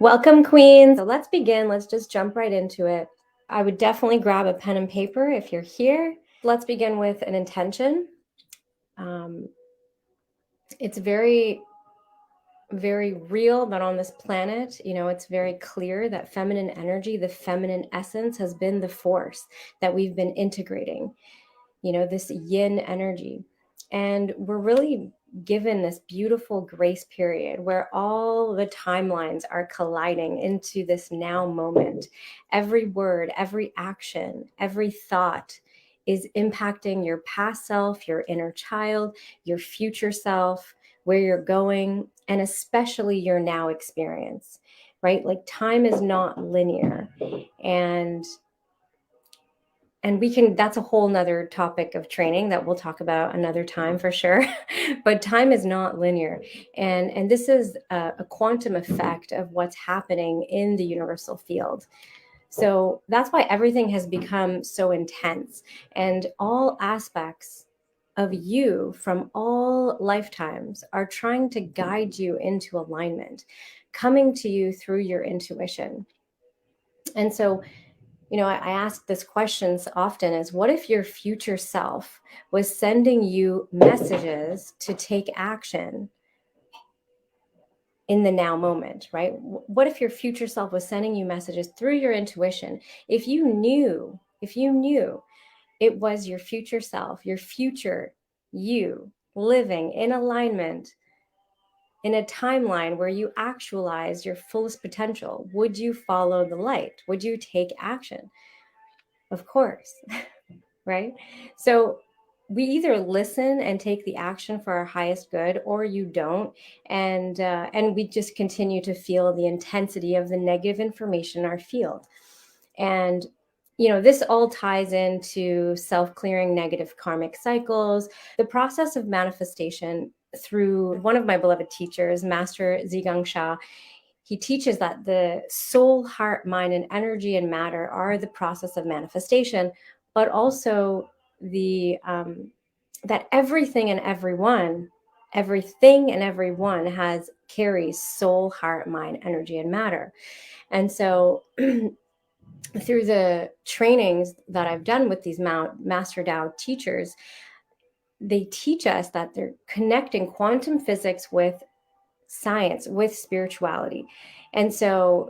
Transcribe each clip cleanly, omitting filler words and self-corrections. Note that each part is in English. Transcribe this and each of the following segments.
Welcome, Queens. So let's begin. Let's just jump right into it. I would definitely grab a pen and paper if you're here. Let's begin with an intention. It's very, very real, but on this planet, it's very clear that feminine energy, the feminine essence, has been the force that we've been integrating, this yin energy. And we're really given this beautiful grace period where all the timelines are colliding into this now moment. Every word, every action, every thought is impacting your past self, your inner child, your future self, where you're going, and especially your now experience, right? Like time is not linear. And we can, that's a whole nother topic of training that we'll talk about another time for sure. But time is not linear. And this is a quantum effect of what's happening in the universal field. So that's why everything has become so intense, and all aspects of you from all lifetimes are trying to guide you into alignment, coming to you through your intuition. And so, I ask this question often is, what if your future self was sending you messages to take action in the now moment, right? What if your future self was sending you messages through your intuition? If you knew it was your future self, your future you living in alignment in a timeline where you actualize your fullest potential, would you follow the light? Would you take action? Of course, right? So we either listen and take the action for our highest good, or you don't, and we just continue to feel the intensity of the negative information in our field. And this all ties into self-clearing negative karmic cycles, the process of manifestation. Through one of my beloved teachers, Master Zhigang Sha, he teaches that the soul, heart, mind, and energy and matter are the process of manifestation, but also the that everything and everyone carries soul, heart, mind, energy, and matter. And so through the trainings that I've done with these Master Tao teachers, they teach us that they're connecting quantum physics with science, with spirituality. And so,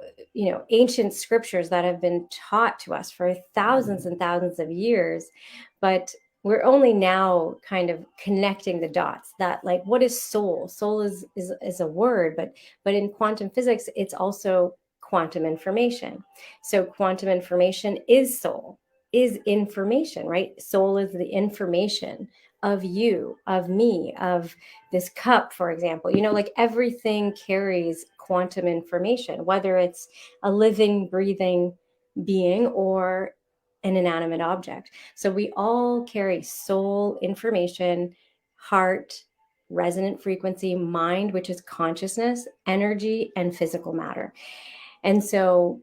ancient scriptures that have been taught to us for thousands and thousands of years, but we're only now kind of connecting the dots. That, like, what is soul? Soul is a word, but in quantum physics, it's also quantum information. So quantum information is soul, is information, right? Soul is the information of you, of me, of this cup, for example. Like everything carries quantum information, whether it's a living, breathing being or an inanimate object. So we all carry soul information, heart, resonant frequency, mind, which is consciousness, energy, and physical matter. And so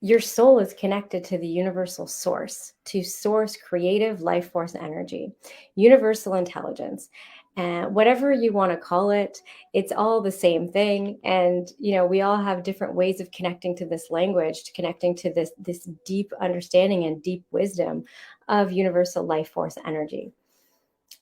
your soul is connected to the universal source, to source creative life force energy, universal intelligence. And whatever you want to call it, it's all the same thing. And, we all have different ways of connecting to this language, to connecting to this deep understanding and deep wisdom of universal life force energy.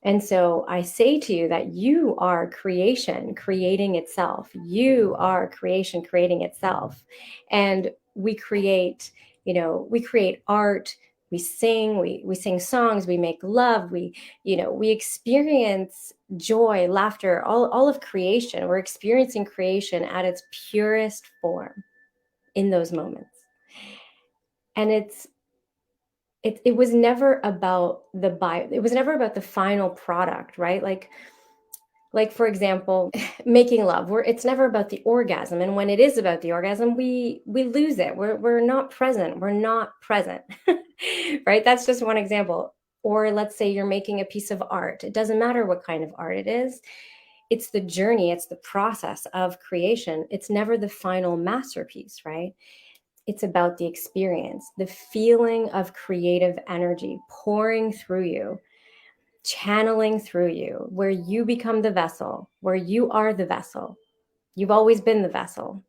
And so I say to you that you are creation creating itself. You are creation creating itself. And we create, we create art, we sing, we sing songs, we make love, we experience joy, laughter, all of creation. We're experiencing creation at its purest form in those moments. And it was never about it was never about the final product, right? Like for example, making love, where it's never about the orgasm. And when it is about the orgasm, we lose it. We're not present. We're not present. Right? That's just one example. Or let's say you're making a piece of art. It doesn't matter what kind of art it is. It's the journey, it's the process of creation. It's never the final masterpiece, right? It's about the experience, the feeling of creative energy pouring through you, channeling through you, where you become the vessel, where you are the vessel. You've always been the vessel.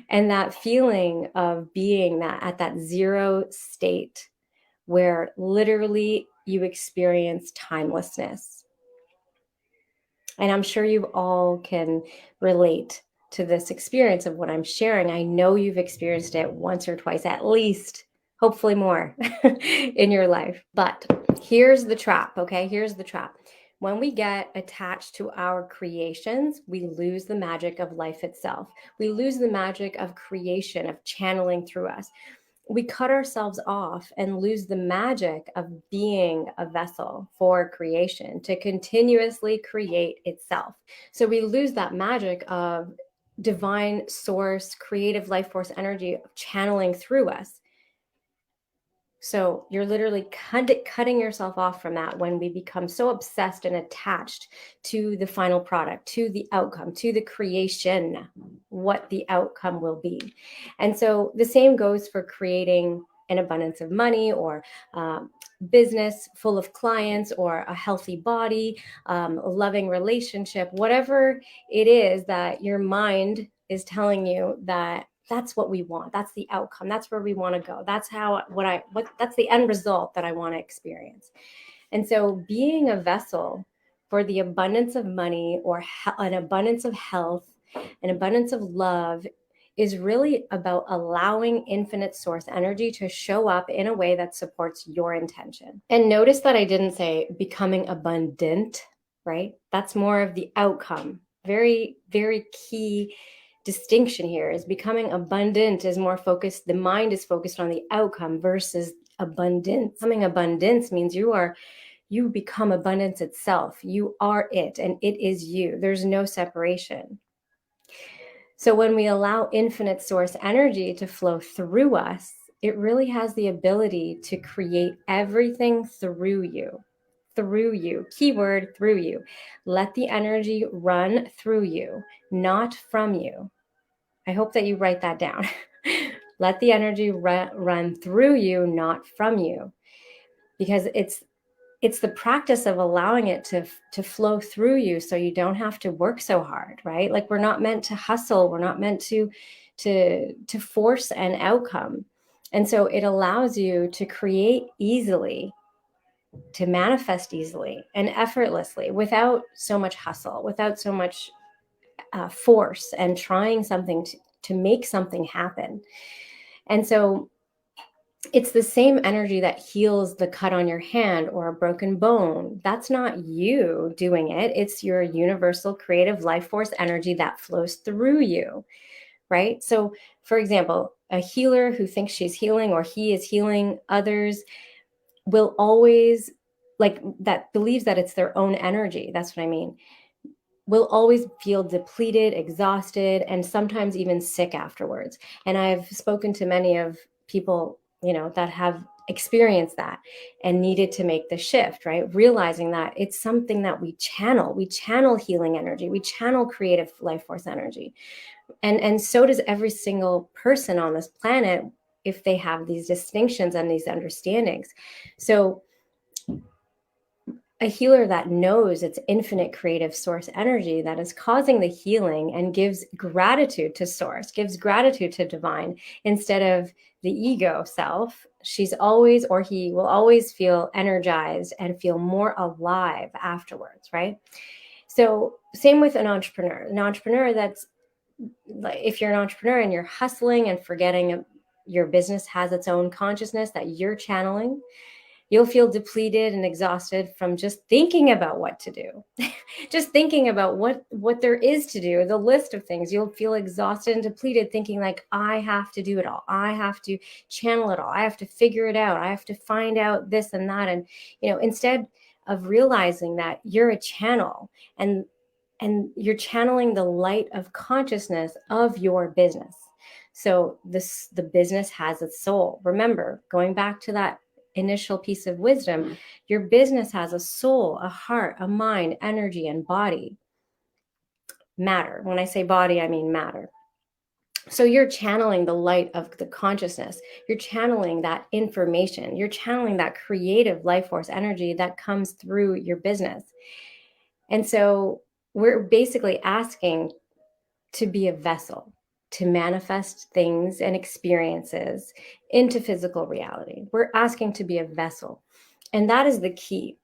And that feeling of being that at that zero state where literally you experience timelessness. And I'm sure you all can relate to this experience of what I'm sharing. I know you've experienced it once or twice, at least, hopefully more in your life. But here's the trap, okay? Here's the trap. When we get attached to our creations, we lose the magic of life itself. We lose the magic of creation, of channeling through us. We cut ourselves off and lose the magic of being a vessel for creation to continuously create itself. So we lose that magic of divine source, creative life force energy channeling through us. So you're literally cutting yourself off from that when we become so obsessed and attached to the final product, to the outcome, to the creation, what the outcome will be. And so the same goes for creating an abundance of money or business full of clients or a healthy body, a loving relationship, whatever it is that your mind is telling you that that's what we want. That's the outcome. That's where we want to go. That's that's the end result that I want to experience. And so being a vessel for the abundance of money or an abundance of health, an abundance of love is really about allowing infinite source energy to show up in a way that supports your intention. And notice that I didn't say becoming abundant, right? That's more of the outcome. Very, very key distinction here is becoming abundant is more focused. The mind is focused on the outcome versus abundance. Becoming abundance means you become abundance itself. You are it and it is you. There's no separation. So when we allow infinite source energy to flow through us, it really has the ability to create everything through you. Through you. Keyword, through you. Let the energy run through you, not from you. I hope that you write that down. Let the energy run through you, not from you. Because it's the practice of allowing it to flow through you so you don't have to work so hard, right? Like we're not meant to hustle. We're not meant to force an outcome. And so it allows you to create easily, to manifest easily and effortlessly without so much hustle, without so much force and trying something to make something happen. And so it's the same energy that heals the cut on your hand or a broken bone. That's not you doing it. It's your universal creative life force energy that flows through you, right? So, for example, a healer who thinks she's healing or he is healing others will always, like, that believes that it's their own energy. That's what I mean. Will always feel depleted, exhausted, and sometimes even sick afterwards. And I've spoken to many of people, that have experienced that and needed to make the shift, right? Realizing that it's something that we channel healing energy, we channel creative life force energy. And so does every single person on this planet if they have these distinctions and these understandings. So a healer that knows it's infinite creative source energy that is causing the healing and gives gratitude to source, gives gratitude to divine instead of the ego self, she's always, or he will always feel energized and feel more alive afterwards, right? So same with an entrepreneur that's, if you're an entrepreneur and you're hustling and forgetting your business has its own consciousness that you're channeling, you'll feel depleted and exhausted from just thinking about what to do. Just thinking about what there is to do, the list of things. You'll feel exhausted and depleted thinking like, I have to do it all. I have to channel it all. I have to figure it out. I have to find out this and that. And, instead of realizing that you're a channel and you're channeling the light of consciousness of your business. So the business has its soul. Remember, going back to that initial piece of wisdom, your business has a soul, a heart, a mind, energy, and body. Matter. When I say body, I mean matter. So you're channeling the light of the consciousness. You're channeling that information. You're channeling that creative life force energy that comes through your business. And so we're basically asking to be a vessel. to manifest things and experiences into physical reality. We're asking to be a vessel. And that is the key.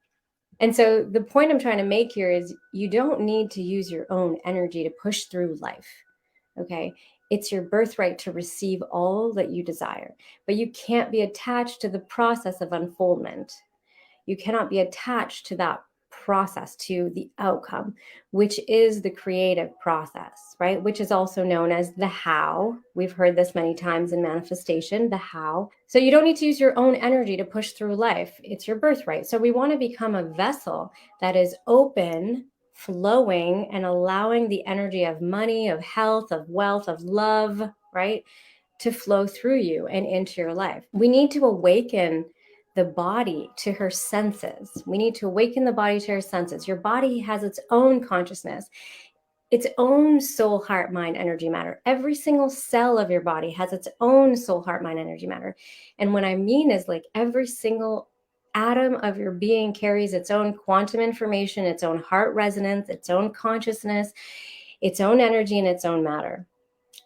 And so the point I'm trying to make here is you don't need to use your own energy to push through life. Okay. It's your birthright to receive all that you desire, but you can't be attached to the process of unfoldment. You cannot be attached to that process, to the outcome, which is the creative process, right? Which is also known as the how. We've heard this many times in manifestation, the how. So you don't need to use your own energy to push through life. It's your birthright. So we want to become a vessel that is open, flowing, and allowing the energy of money, of health, of wealth, of love, right, to flow through you and into your life. We need to awaken the body to her senses. We need to awaken the body to her senses. Your body has its own consciousness, its own soul, heart, mind, energy, matter. Every single cell of your body has its own soul, heart, mind, energy, matter. And what I mean is, like, every single atom of your being carries its own quantum information, its own heart resonance, its own consciousness, its own energy, and its own matter.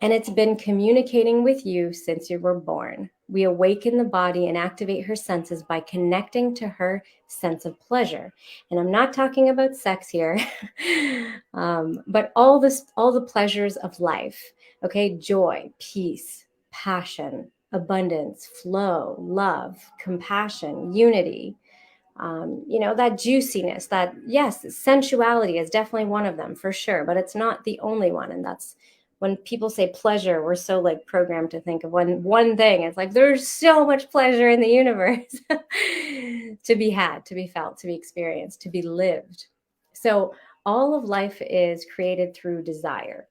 And it's been communicating with you since you were born. We awaken the body and activate her senses by connecting to her sense of pleasure. And I'm not talking about sex here, but all the pleasures of life. Okay, joy, peace, passion, abundance, flow, love, compassion, unity. That juiciness, that, yes, sensuality is definitely one of them for sure, but it's not the only one. And that's when people say pleasure, we're so like programmed to think of one thing. It's like, there's so much pleasure in the universe to be had, to be felt, to be experienced, to be lived. So all of life is created through desire.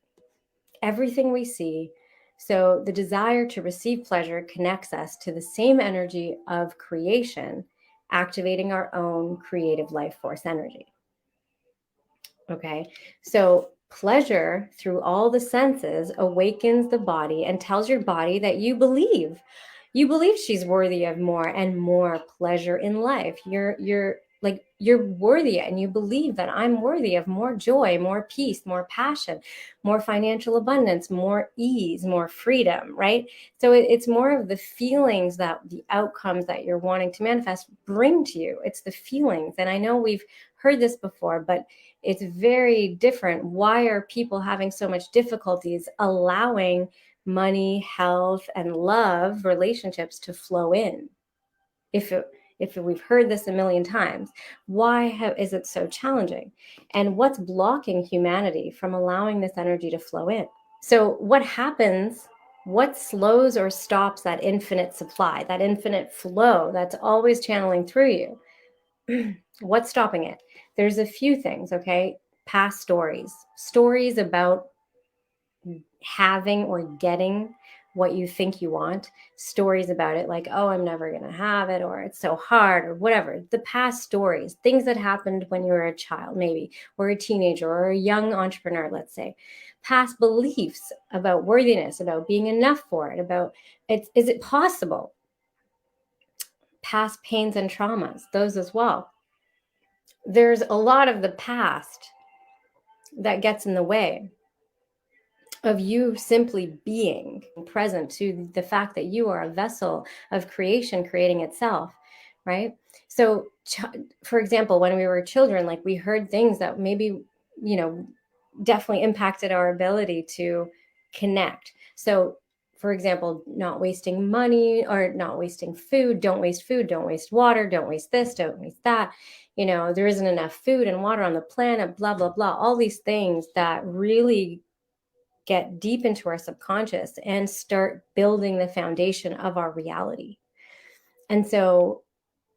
Everything we see. So the desire to receive pleasure connects us to the same energy of creation, activating our own creative life force energy. Okay, so pleasure through all the senses awakens the body and tells your body that you believe she's worthy of more and more pleasure in life. You're worthy, and you believe that I'm worthy of more joy, more peace, more passion, more financial abundance, more ease, more freedom, right? So it's more of the feelings that the outcomes that you're wanting to manifest bring to you. It's the feelings. And I know we've heard this before, but it's very different. Why are people having so much difficulties allowing money, health, and love relationships to flow in? If we've heard this a million times, why is it so challenging? And what's blocking humanity from allowing this energy to flow in? So what happens? What slows or stops that infinite supply, that infinite flow that's always channeling through you? What's stopping it? There's a few things, okay? Past stories about having or getting what you think you want, stories about it, like, oh, I'm never going to have it, or it's so hard, or whatever. The past stories, things that happened when you were a child, maybe, or a teenager, or a young entrepreneur, let's say. Past beliefs about worthiness, about being enough for it, about is it possible? Past pains and traumas, those as well. There's a lot of the past that gets in the way of you simply being present to the fact that you are a vessel of creation creating itself, right? So, for example, when we were children, like, we heard things that maybe, definitely impacted our ability to connect. So, for example, not wasting money or not wasting food, don't waste water, don't waste this, don't waste that. There isn't enough food and water on the planet, blah, blah, blah. All these things that really get deep into our subconscious and start building the foundation of our reality. And so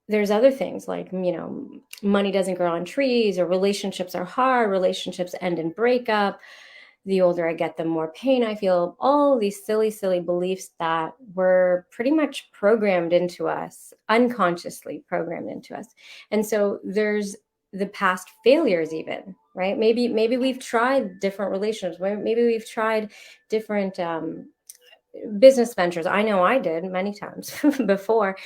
there's other things like, money doesn't grow on trees, or relationships are hard, relationships end in breakup. The older I get, the more pain I feel. All these silly, silly beliefs that were pretty much programmed into us, unconsciously programmed into us. And so there's the past failures even, right? Maybe we've tried different relationships. Maybe we've tried different business ventures. I know I did many times before,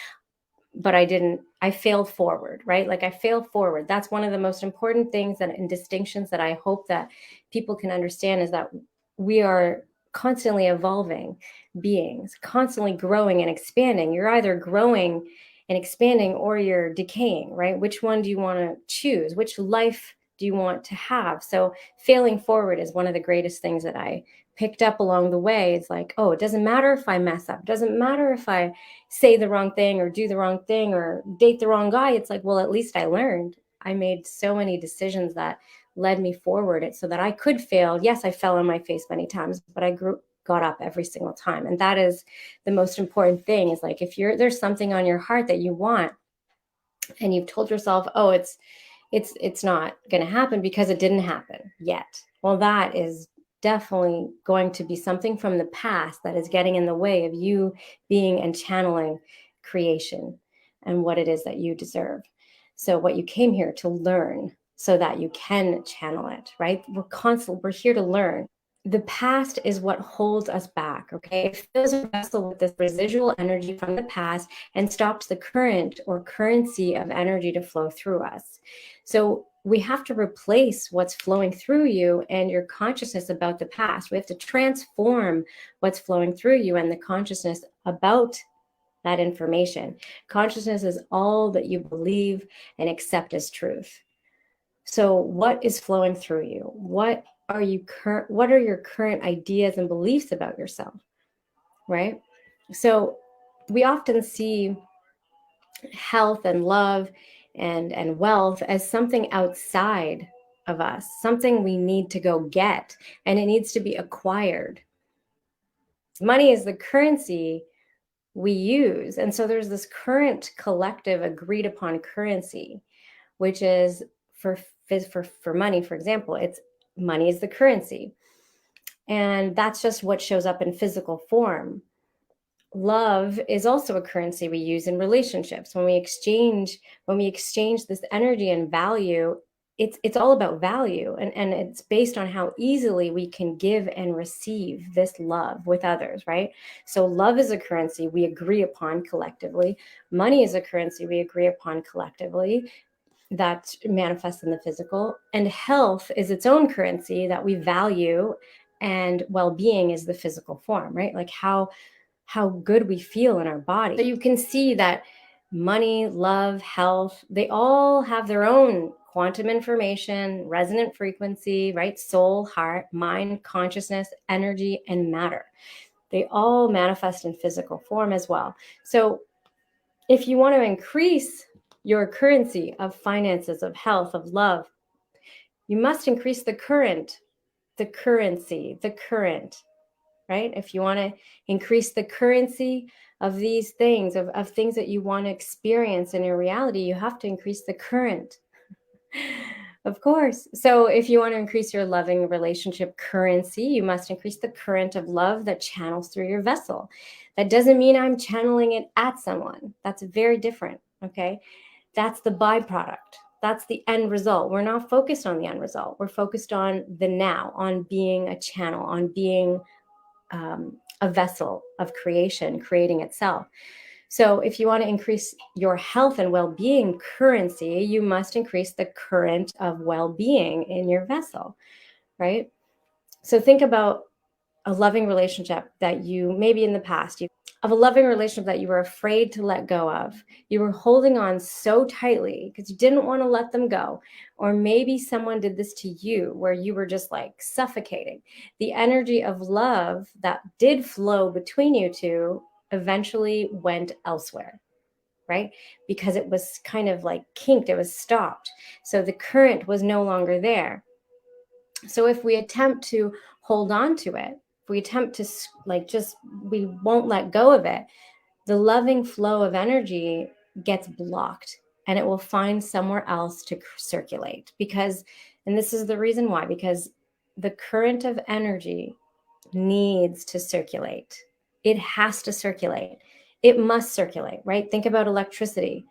but I failed forward, right? Like, I failed forward. That's one of the most important things and distinctions that I hope that people can understand, is that we are constantly evolving beings, constantly growing and expanding. You're either growing and expanding or you're decaying, right? Which one do you want to choose? Which life do you want to have? So failing forward is one of the greatest things that I picked up along the way. It's like, oh, it doesn't matter if I mess up. It doesn't matter if I say the wrong thing or do the wrong thing or date the wrong guy. It's like, well, at least I learned. I made so many decisions that led me forward so that I could fail. Yes, I fell on my face many times, but I got up every single time. And that is the most important thing, is like, if there's something on your heart that you want and you've told yourself, oh, it's not going to happen because it didn't happen yet. Well, that is definitely going to be something from the past that is getting in the way of you being and channeling creation and what it is that you deserve. So what you came here to learn so that you can channel it, right? We're here to learn. The past is what holds us back, okay? It fills a vessel with this residual energy from the past and stops the current or currency of energy to flow through us. So we have to replace what's flowing through you and your consciousness about the past. We have to transform what's flowing through you and the consciousness about that information. Consciousness is all that you believe and accept as truth. So what is flowing through you? What are your current ideas and beliefs about yourself, right? So we often see health and love and wealth as something outside of us, something we need to go get, and it needs to be acquired. Money is the currency we use. And so there's this current collective agreed upon currency, which is for money, for example, it's money is the currency. And that's just what shows up in physical form. Love is also a currency we use in relationships. When we exchange this energy and value, it's all about value, and it's based on how easily we can give and receive this love with others, right? So love is a currency we agree upon collectively. Money is a currency we agree upon collectively that manifests in the physical, and health is its own currency that we value, and well-being is the physical form, right? Like how good we feel in our body. So you can see that money, love, health, they all have their own quantum information, resonant frequency, right? Soul, heart, mind, consciousness, energy, and matter. They all manifest in physical form as well. So if you want to increase your currency of finances, of health, of love, you must increase the currency, right? If you want to increase the currency of these things, of things that you want to experience in your reality, you have to increase the current. Of course. So if you want to increase your loving relationship currency, you must increase the current of love that channels through your vessel. That doesn't mean I'm channeling it at someone. That's very different, okay? That's the byproduct. That's the end result. We're not focused on the end result. We're focused on the now, on being a channel, on being a vessel of creation, creating itself. So if you want to increase your health and well-being currency, you must increase the current of well-being in your vessel, right? So think about a loving relationship that you maybe in the past of a loving relationship that you were afraid to let go of. You were holding on so tightly because you didn't want to let them go. Or maybe someone did this to you where you were just like suffocating. The energy of love that did flow between you two eventually went elsewhere, right? Because it was kind of like kinked, it was stopped. So the current was no longer there. So if we attempt to hold on to it, if we attempt to we won't let go of it, the loving flow of energy gets blocked and it will find somewhere else to circulate. And this is the reason why, because the current of energy needs to circulate. It has to circulate. It must circulate, right? Think about electricity.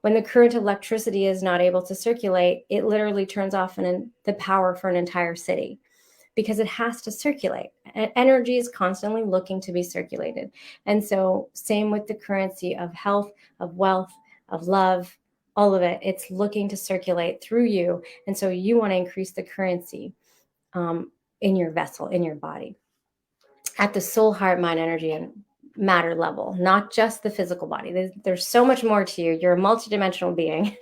When the current of electricity is not able to circulate, it literally turns off the power for an entire city because it has to circulate. Energy is constantly looking to be circulated. And so same with the currency of health, of wealth, of love, all of it, it's looking to circulate through you. And so you want to increase the currency in your vessel, in your body. at the soul, heart, mind, energy, and matter level, not just the physical body. There's so much more to you. You're a multidimensional being.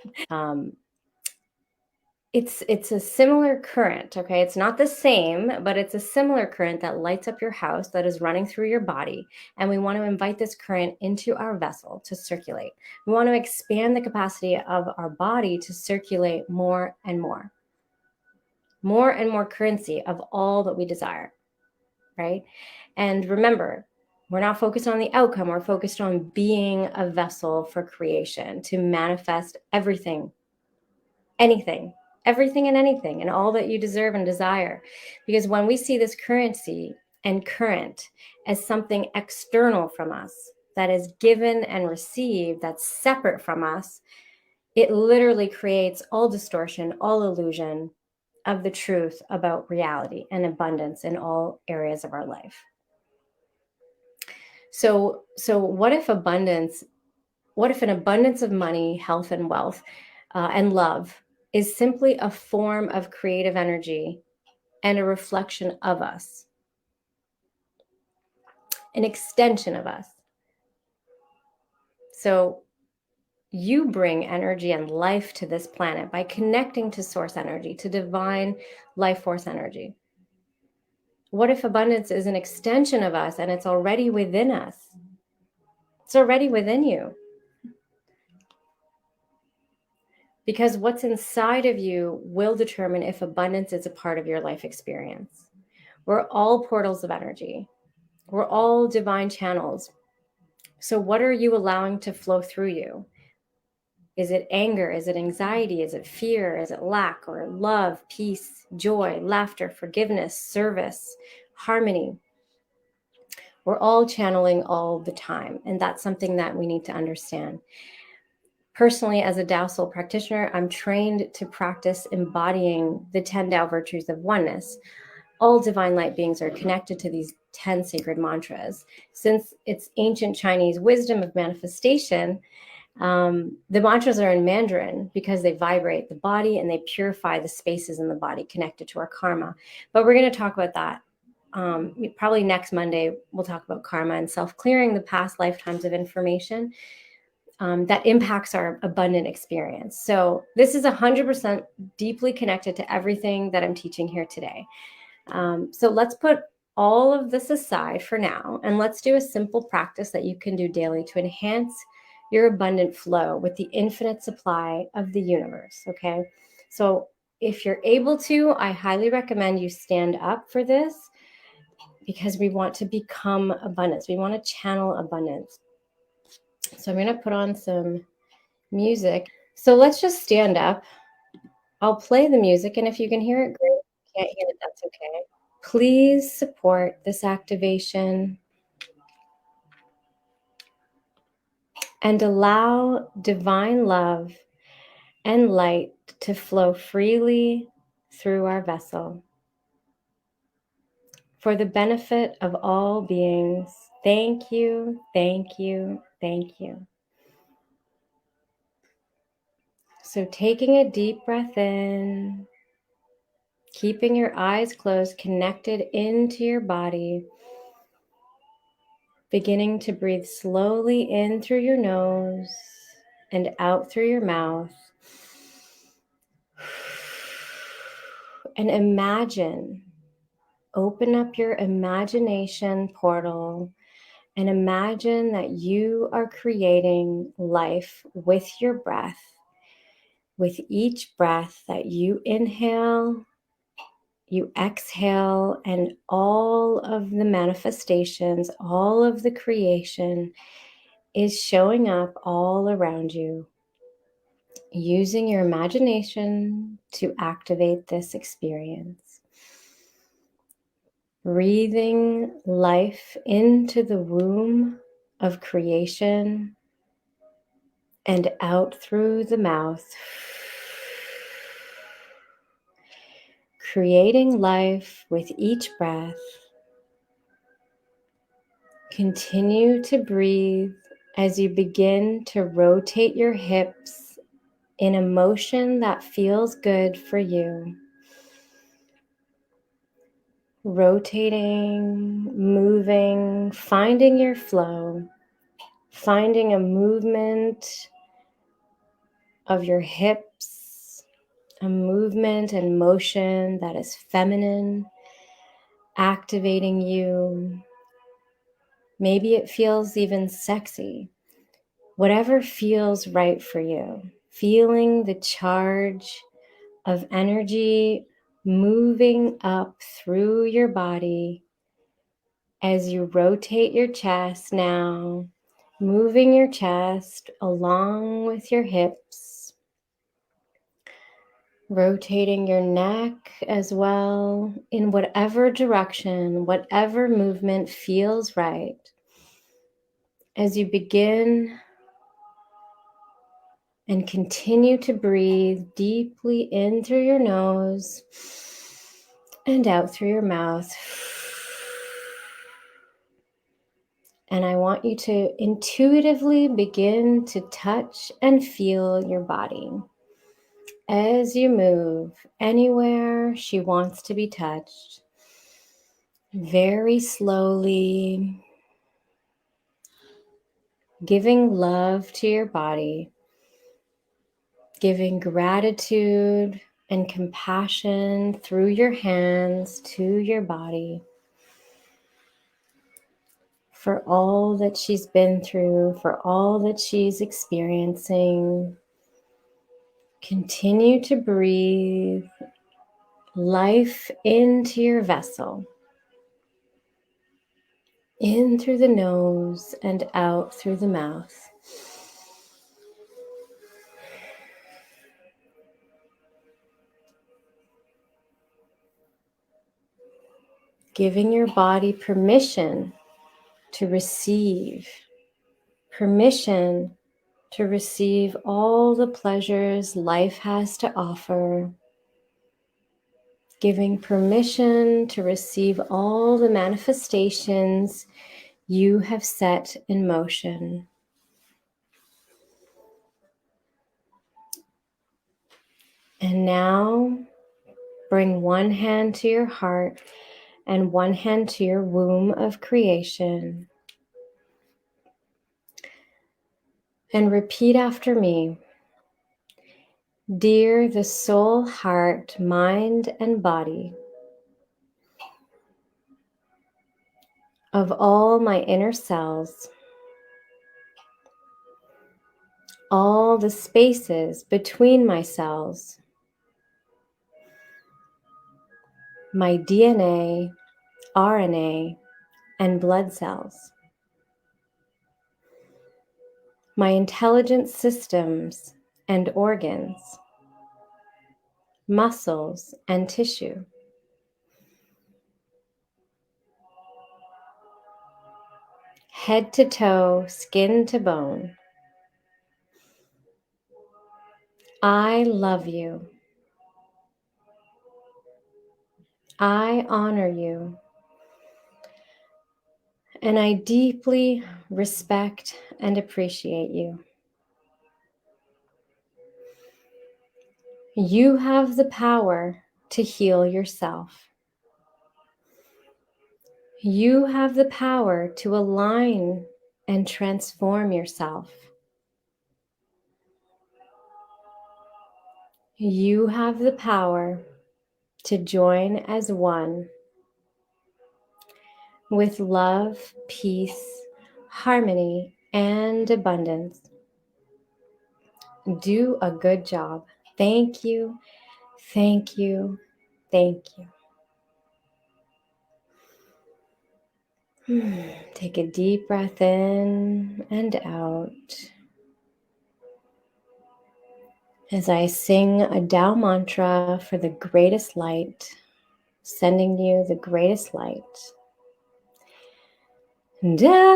It's a similar current, okay? It's not the same, but it's a similar current that lights up your house, that is running through your body. And we want to invite this current into our vessel to circulate. We want to expand the capacity of our body to circulate more and more currency of all that we desire, right? And remember, we're not focused on the outcome. We're focused on being a vessel for creation, to manifest everything, anything, everything and anything, and all that you deserve and desire. Because when we see this currency and current as something external from us, that is given and received, that's separate from us, it literally creates all distortion, all illusion of the truth about reality and abundance in all areas of our life. So what if an abundance of money, health, and wealth, and love is simply a form of creative energy and a reflection of us, an extension of us? So you bring energy and life to this planet by connecting to source energy, to divine life force energy. What if abundance is an extension of us and it's already within us? It's already within you. Because what's inside of you will determine if abundance is a part of your life experience. We're all portals of energy. We're all divine channels. So what are you allowing to flow through you? Is it anger? Is it anxiety? Is it fear? Is it lack or love, peace, joy, laughter, forgiveness, service, harmony? We're all channeling all the time. And that's something that we need to understand. Personally, as a Tao Soul practitioner, I'm trained to practice embodying the 10 Tao virtues of oneness. All divine light beings are connected to these 10 sacred mantras. Since it's ancient Chinese wisdom of manifestation, the mantras are in Mandarin because they vibrate the body and they purify the spaces in the body connected to our karma. But we're going to talk about that. Probably next Monday, we'll talk about karma and self-clearing the past lifetimes of information that impacts our abundant experience. So this is 100% deeply connected to everything that I'm teaching here today. So let's put all of this aside for now, and let's do a simple practice that you can do daily to enhance your abundant flow with the infinite supply of the universe, okay? So if you're able to, I highly recommend you stand up for this, because we want to become abundance. We want to channel abundance. So I'm going to put on some music. So let's just stand up. I'll play the music, and if you can hear it, great. If you can't hear it, that's okay. Please support this activation and allow divine love and light to flow freely through our vessel for the benefit of all beings. Thank you, thank you, thank you. So taking a deep breath in, keeping your eyes closed, connected into your body, beginning to breathe slowly in through your nose and out through your mouth. And imagine, open up your imagination portal and imagine that you are creating life with your breath. With each breath that you inhale, you exhale, and all of the manifestations, all of the creation is showing up all around you, using your imagination to activate this experience. Breathing life into the womb of creation and out through the mouth. Creating life with each breath. Continue to breathe as you begin to rotate your hips in a motion that feels good for you. rotating, moving, finding your flow, finding a movement of your hips, a movement and motion that is feminine, activating you. Maybe it feels even sexy. Whatever feels right for you. Feeling the charge of energy moving up through your body as you rotate your chest now, moving your chest along with your hips, rotating your neck as well in whatever direction, whatever movement feels right. As you begin and continue to breathe deeply in through your nose and out through your mouth. And I want you to intuitively begin to touch and feel your body as you move anywhere she wants to be touched. Very slowly, giving love to your body, giving gratitude and compassion through your hands to your body for all that she's been through, for all that she's experiencing. Continue to breathe life into your vessel, in through the nose and out through the mouth. Giving your body permission to receive all the pleasures life has to offer, giving permission to receive all the manifestations you have set in motion. And now bring one hand to your heart and one hand to your womb of creation. And repeat after me. Dear the soul, heart, mind, and body of all my inner selves, all the spaces between my cells, my DNA, RNA, and blood cells, my intelligent systems and organs, muscles and tissue, head to toe, skin to bone. I love you. I honor you. And I deeply respect and appreciate you. You have the power to heal yourself. You have the power to align and transform yourself. You have the power to join as one with love, peace, harmony, and abundance. Do a good job. Thank you, thank you, thank you. Take a deep breath in and out. As I sing a Tao mantra for the greatest light, sending you the greatest light. Da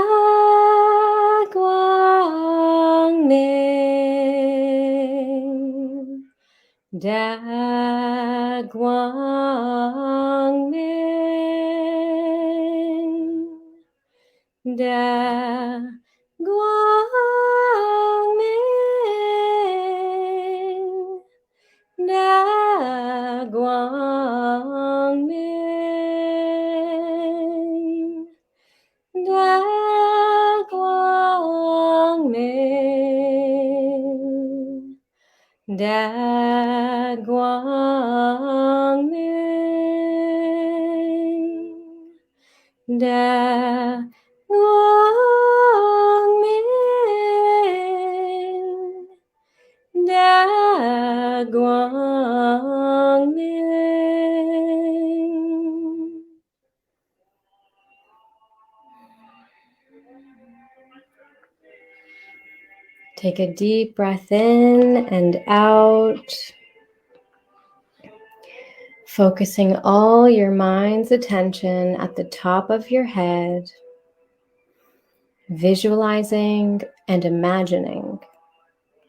Guang Ming, Da Guang Ming, Da Guang Ming, Da Guang Ming. Min, Da Guang Min, Da Guang Min, Da Guang Min. Take a deep breath in and out, focusing all your mind's attention at the top of your head, visualizing and imagining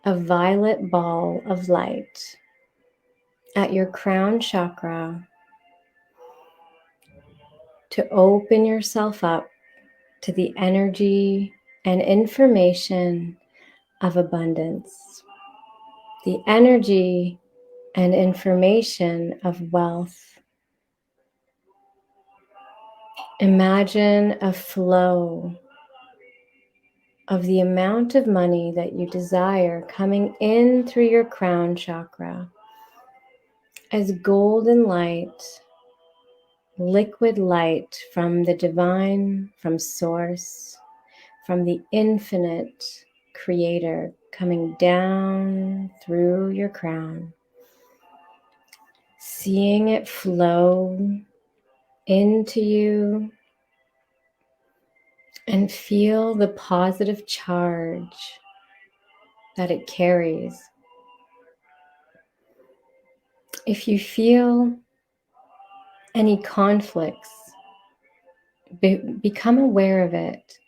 a violet ball of light at your crown chakra to open yourself up to the energy and information of abundance, the energy and information of wealth. Imagine a flow of the amount of money that you desire coming in through your crown chakra as golden light, liquid light from the divine, from source, from the infinite creator coming down through your crown. Seeing it flow into you and feel the positive charge that it carries. If you feel any conflicts, become aware of it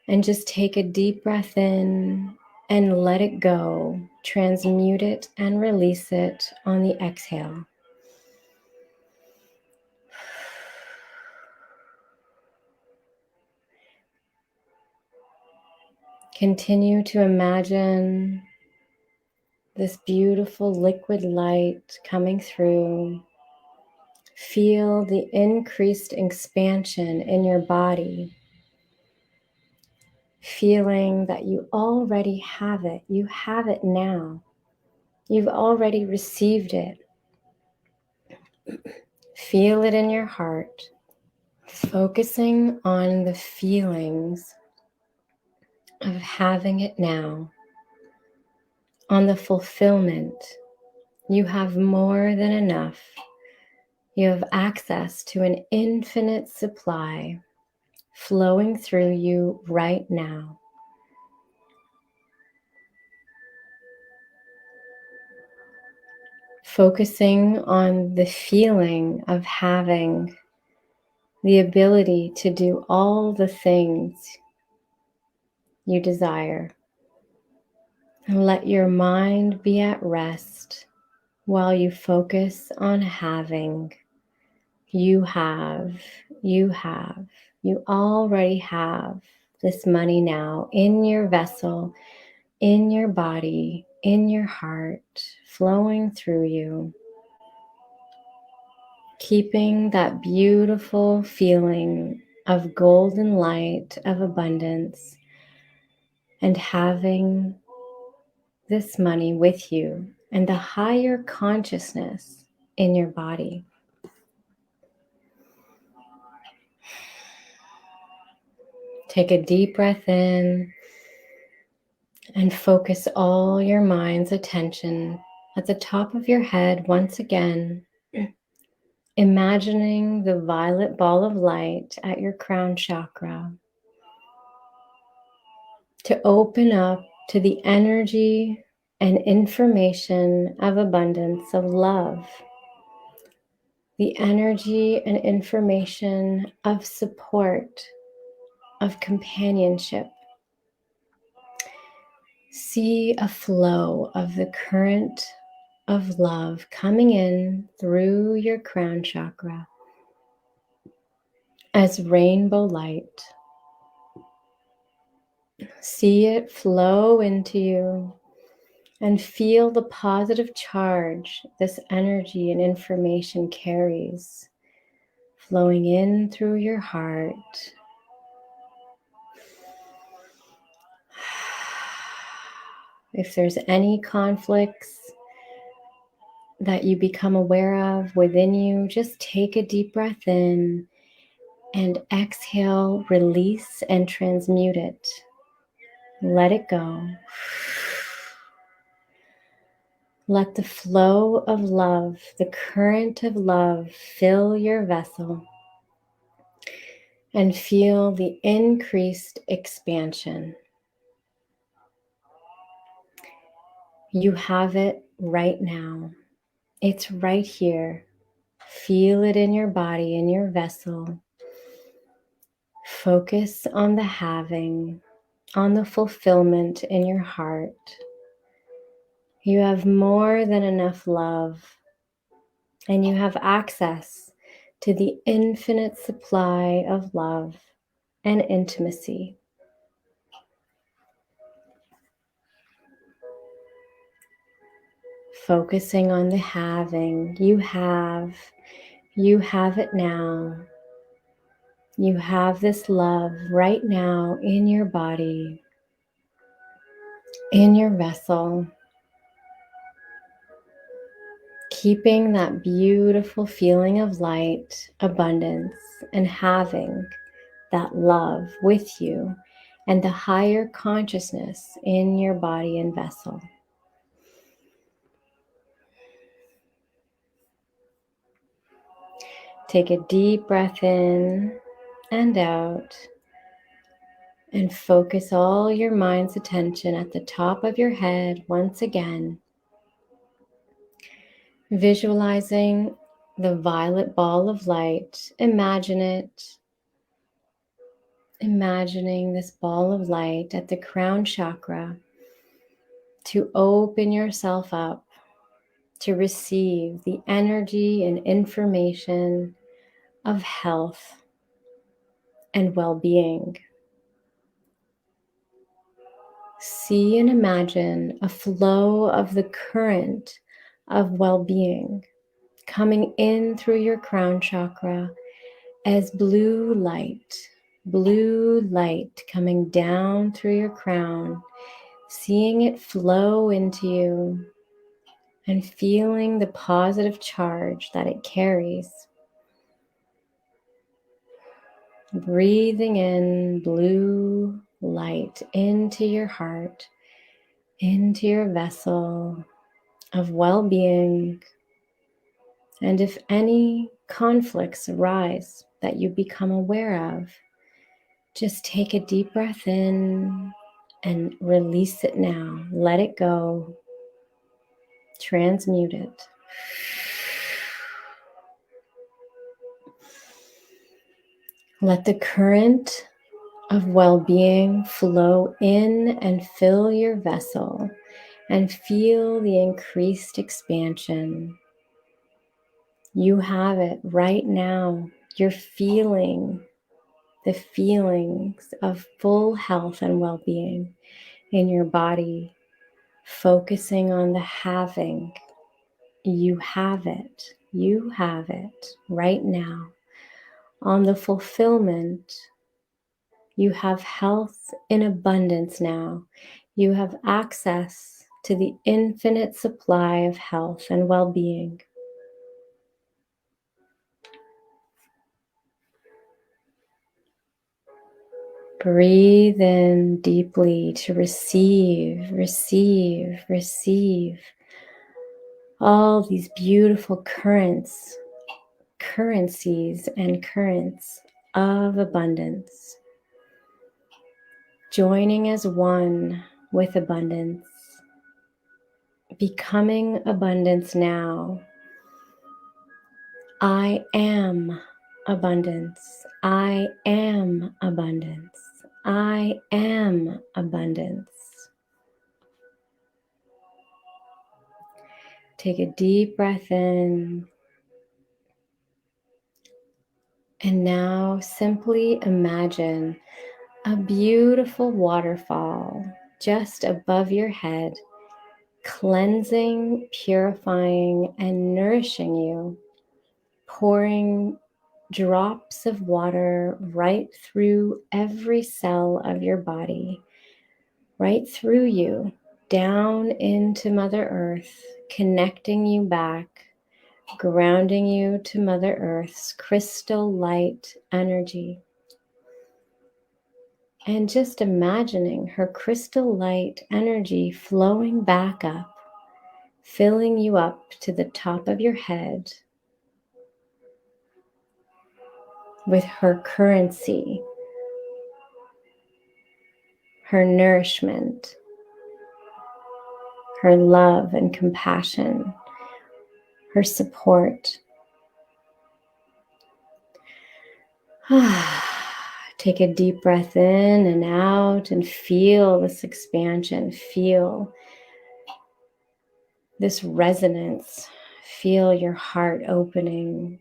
and just take a deep breath in and let it go. Transmute it and release it on the exhale. Continue to imagine this beautiful liquid light coming through. Feel the increased expansion in your body. Feeling that you already have it. You have it now. You've already received it. Feel it in your heart. Focusing on the feelings of having it now. On the fulfillment. You have more than enough. You have access to an infinite supply flowing through you right now. Focusing on the feeling of having the ability to do all the things you desire. And let your mind be at rest while you focus on having. You already have this money now in your vessel, in your body, in your heart, flowing through you. Keeping that beautiful feeling of golden light, of abundance, and having this money with you and the higher consciousness in your body. Take a deep breath in and focus all your mind's attention at the top of your head once again, imagining the violet ball of light at your crown chakra to open up to the energy and information of abundance, of love, the energy and information of support, of companionship. See a flow of the current of love coming in through your crown chakra as rainbow light. See it flow into you and feel the positive charge this energy and information carries, flowing in through your heart. If there's any conflicts that you become aware of within you, just take a deep breath in and exhale, release, and transmute it. Let it go. Let the flow of love, the current of love, fill your vessel and feel the increased expansion. You have it right now. It's right here. Feel it in your body, in your vessel. Focus on the having, on the fulfillment in your heart. You have more than enough love, and you have access to the infinite supply of love and intimacy. Focusing on the having, you have it now. You have this love right now in your body, in your vessel, keeping that beautiful feeling of light, abundance, and having that love with you and the higher consciousness in your body and vessel. Take a deep breath in and out and focus all your mind's attention at the top of your head once again, visualizing the violet ball of light. Imagine it. Imagining this ball of light at the crown chakra to open yourself up to receive the energy and information of health and well-being. See and imagine a flow of the current of well-being coming in through your crown chakra as blue light coming down through your crown, seeing it flow into you and feeling the positive charge that it carries. Breathing in blue light into your heart, into your vessel of well-being. And if any conflicts arise that you become aware of, just take a deep breath in and release it now. Let it go. Transmute it. Let the current of well-being flow in and fill your vessel and feel the increased expansion. You have it right now. You're feeling the feelings of full health and well-being in your body, focusing on the having. You have it. You have it right now. On the fulfillment, you have health in abundance now. You have access to the infinite supply of health and well-being. Breathe in deeply to receive all these beautiful currencies and currents of abundance, joining as one with abundance, becoming abundance now. I am abundance. I am abundance. I am abundance. Take a deep breath in. And now simply imagine a beautiful waterfall just above your head, cleansing, purifying, and nourishing you, pouring drops of water right through every cell of your body, right through you, down into Mother Earth, connecting you back, grounding you to Mother Earth's crystal light energy. And just imagining her crystal light energy flowing back up, filling you up to the top of your head with her currency, her nourishment, her love and compassion, her support. Take a deep breath in and out and feel this expansion. Feel this resonance. Feel your heart opening,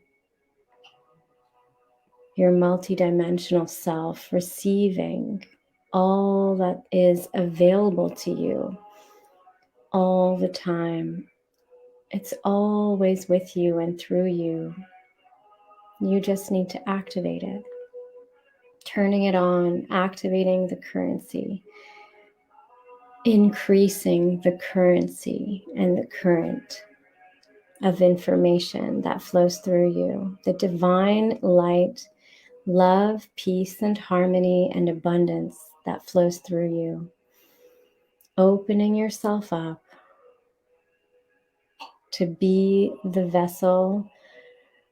your multidimensional self receiving all that is available to you all the time. It's always with you and through you. You just need to activate it. Turning it on, activating the currency, increasing the currency and the current of information that flows through you. The divine light, love, peace, and harmony and abundance that flows through you. Opening yourself up to be the vessel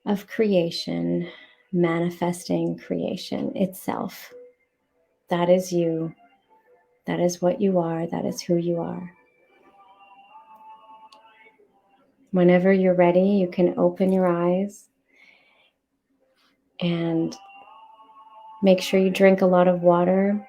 of creation, manifesting creation itself. That is you. That is what you are. That is who you are. Whenever you're ready, you can open your eyes and make sure you drink a lot of water.